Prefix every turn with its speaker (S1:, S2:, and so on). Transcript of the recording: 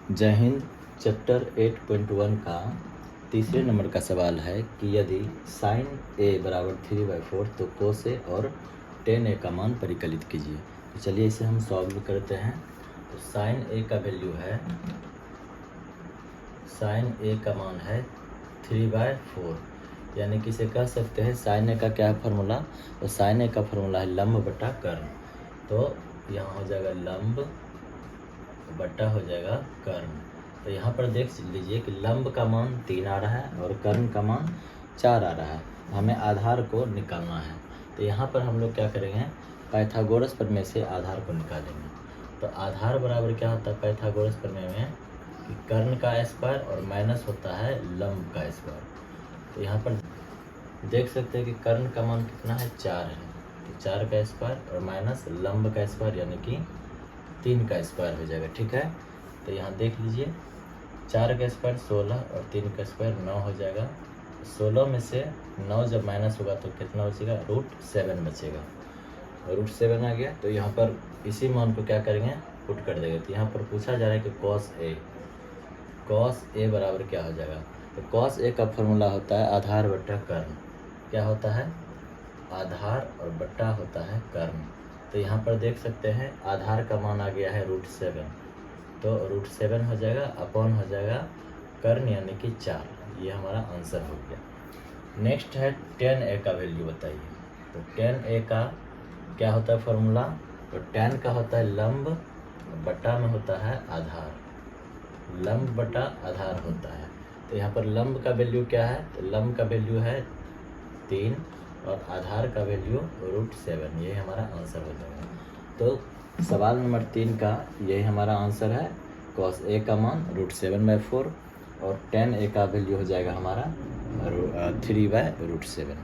S1: जय हिंद। चैप्टर 8.1 का तीसरे नंबर का सवाल है कि यदि साइन ए बराबर 3/4 तो कोस ए और टेन ए का मान परिकलित कीजिए। तो चलिए इसे हम सॉल्व करते हैं। तो साइन ए का वैल्यू है, साइन ए का मान है 3/4, यानी कि इसे कह सकते हैं साइन ए का क्या है फार्मूला। तो साइन ए का फार्मूला है लंब बटा कर्ण। तो यहाँ हो जाएगा लंब बटा हो जाएगा कर्ण। तो यहाँ पर देख लीजिए कि लंब का मान 3 आ रहा है और कर्ण का मान 4 आ रहा है। हमें आधार को निकालना है। तो यहाँ पर हम लोग क्या करेंगे, पाइथागोरस प्रमेय से आधार को निकालेंगे। तो आधार बराबर क्या होता है पाइथागोरस प्रमेय में कि कर्ण का स्क्वायर और माइनस होता है लंब का स्क्वायर। तो यहाँ पर देख सकते हैं कि कर्ण का मान कितना है, 4 है। तो 4 का स्क्वायर और माइनस लंब का स्क्वायर यानी कि 3 का स्क्वायर हो जाएगा। ठीक है, तो यहाँ देख लीजिए 4 का स्क्वायर 16 और 3 का स्क्वायर 9 हो जाएगा। 16 में से 9 जब माइनस होगा तो कितना बचेगा, √7 बचेगा। √7 आ गया। तो यहाँ पर इसी मान को क्या करेंगे, पुट कर देंगे। तो यहाँ पर पूछा जा रहा है कि कॉस ए बराबर क्या हो जाएगा। तो कॉस ए का फॉर्मूला होता है आधार बटा कर्ण। क्या होता है, आधार और बटा होता है कर्ण। तो यहाँ पर देख सकते हैं आधार का मान आ गया है √7, तो √7 हो जाएगा अपॉन हो जाएगा कर्ण यानी कि 4। ये हमारा आंसर हो गया। नेक्स्ट है tan a का वैल्यू बताइए। तो tan a का क्या होता है फॉर्मूला। तो tan का होता है लंब बटा में होता है आधार, लंब बटा आधार होता है। तो यहाँ पर लंब का वैल्यू क्या है, तो लंब का वैल्यू है 3 और आधार का वैल्यू √7। ये हमारा आंसर हो जाएगा। तो सवाल नंबर 3 का यही हमारा आंसर है। कॉस ए का मान √7/4 और tan a का वैल्यू हो जाएगा हमारा 3/√7।